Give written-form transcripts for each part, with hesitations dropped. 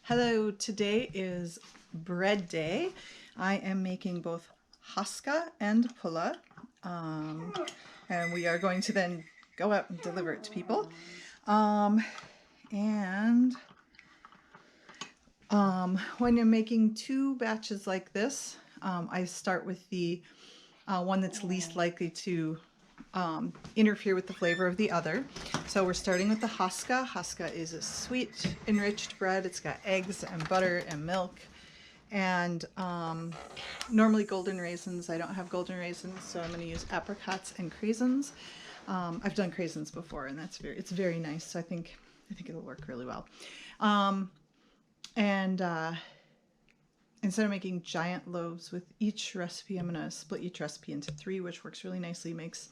Hello, today is bread day. I am making both Huska and pulla, and we are going to then go out and deliver it to people. When you're making two batches like this, I start with the one that's least likely to interfere with the flavor of the other. So we're starting with the Hoska. Hoska is a sweet enriched bread. It's got eggs and butter and milk and normally golden raisins. I don't have golden raisins, so I'm going to use apricots and craisins. I've done craisins before, and it's very nice. So I think it'll work really well. Instead of making giant loaves with each recipe, I'm going to split each recipe into 3, which works really nicely. Makes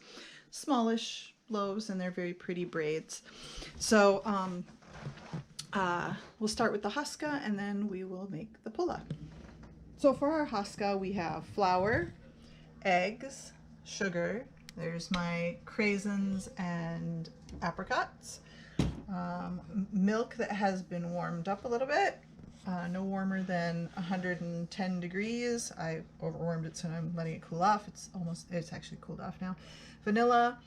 smallish loaves, and they're very pretty braids. So we'll start with the Huska, and then we will make the pulla. So for our Huska, we have flour, eggs, sugar. There's my craisins and apricots. Milk that has been warmed up a little bit. No warmer than 110 degrees. I overwarmed it, so I'm letting it cool off. It's actually cooled off now. Vanilla,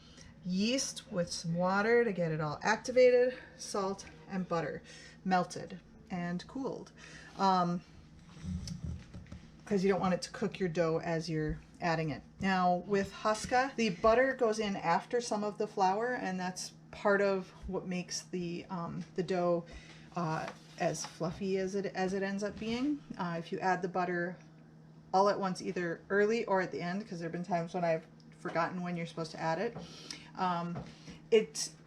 yeast with some water to get it all activated, salt, and butter, melted and cooled. Because you don't want it to cook your dough as you're adding it. Now with Huska, the butter goes in after some of the flour, and that's part of what makes the dough as fluffy as it ends up being. If you add the butter all at once, either early or at the end, because there have been times when I've forgotten when you're supposed to add it,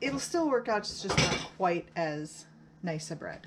it'll still work out. It's just not quite as nice a bread.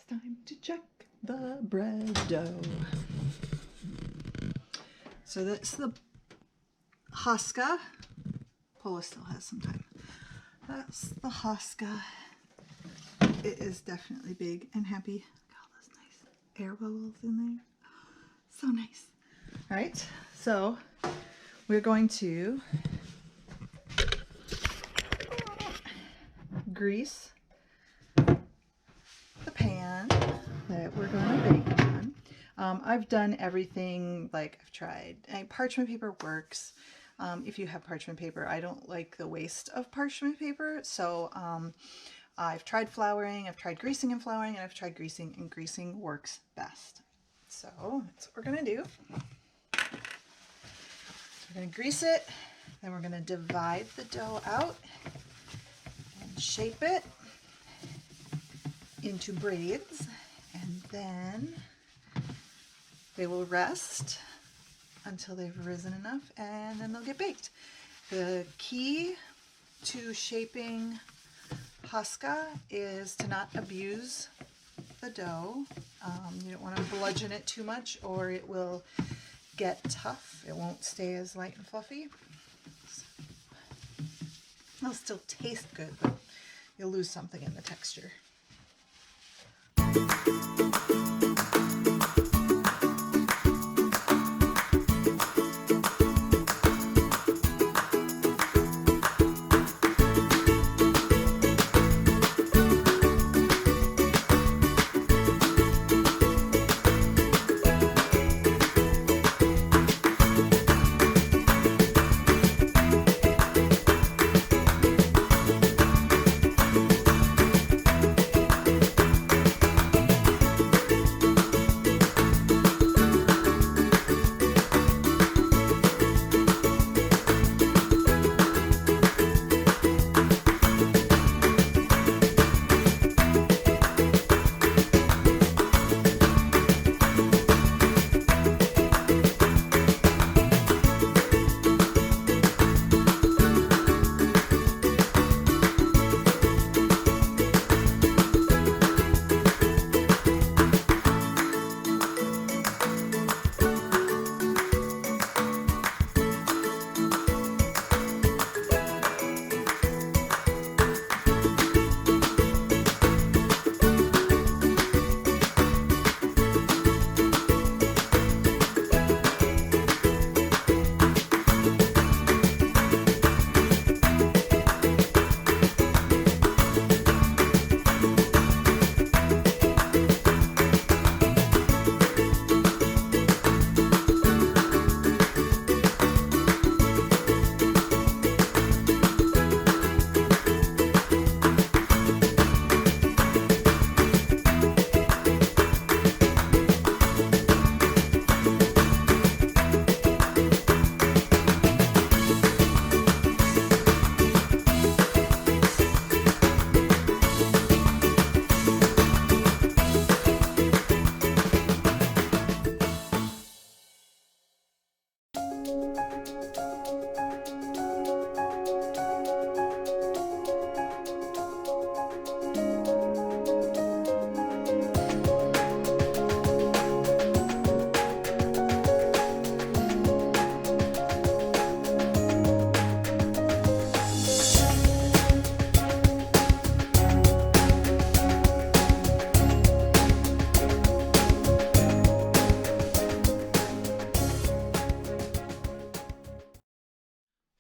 time to check the bread dough. So that's the Huska. Paula still has some time. That's the Huska. It is definitely big and happy. Look at all those nice air bubbles in there. So nice. All right, so we're going to grease the pan that we're going to bake on. I've done everything, like I've tried, parchment paper works. If you have parchment paper, I don't like the waste of parchment paper, so I've tried flouring, I've tried greasing and flouring, and I've tried greasing, and greasing works best. So that's what we're gonna do. We're gonna grease it, then we're gonna divide the dough out and shape it into braids, and then they will rest until they've risen enough, and then they'll get baked. The key to shaping Huska is to not abuse the dough. You don't want to bludgeon it too much or it will get tough. It won't stay as light and fluffy. It'll still taste good, but you'll lose something in the texture.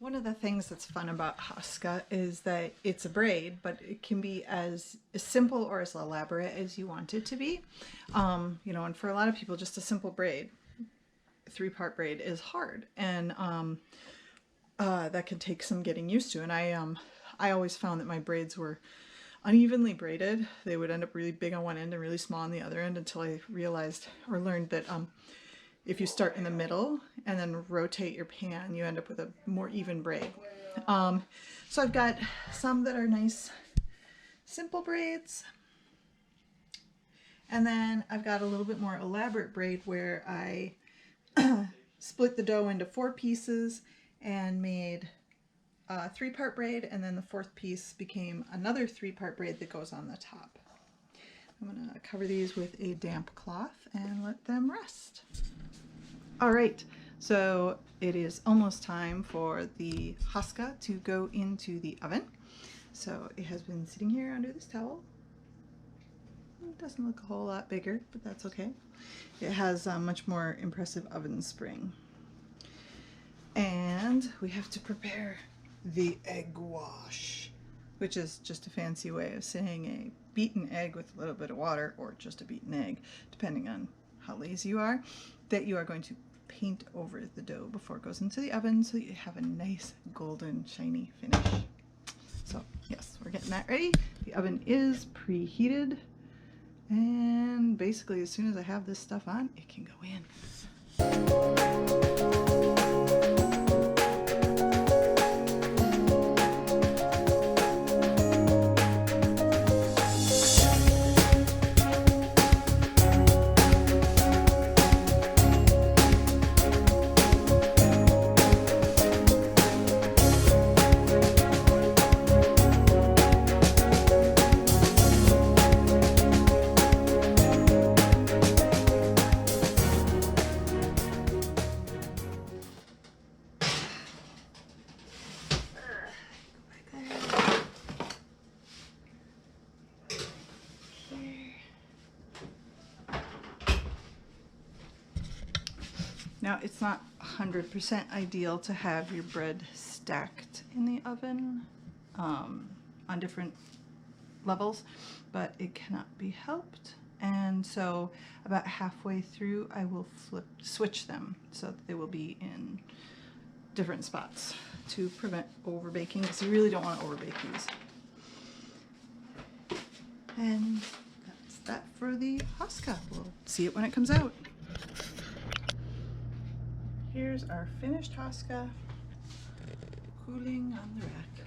One of the things that's fun about Huska is that it's a braid, but it can be as simple or as elaborate as you want it to be. You know, and for a lot of people, just a simple braid, three-part braid is hard, and that can take some getting used to. And I always found that my braids were unevenly braided. They would end up really big on one end and really small on the other end, until I realized or learned that if you start in the middle and then rotate your pan, you end up with a more even braid. So I've got some that are nice simple braids, and then I've got a little bit more elaborate braid where I split the dough into 4 pieces and made a 3-part braid, and then the 4th piece became another 3-part braid that goes on the top. I'm gonna cover these with a damp cloth and let them rest. All right, so it is almost time for the Huska to go into the oven. So it has been sitting here under this towel. It doesn't look a whole lot bigger, but that's okay. It has a much more impressive oven spring. And we have to prepare the egg wash, which is just a fancy way of saying a beaten egg with a little bit of water, or just a beaten egg, depending on how lazy you are, that you are going to paint over the dough before it goes into the oven so that you have a nice golden shiny finish. So yes, we're getting that ready. The oven is preheated, and basically as soon as I have this stuff on, it can go in. Now, it's not 100% ideal to have your bread stacked in the oven on different levels, but it cannot be helped. And so about halfway through, I will switch them so that they will be in different spots to prevent overbaking, because you really don't want to overbake these. And that's that for the Hoska. We'll see it when it comes out. Here's our finished Hoska cooling on the rack.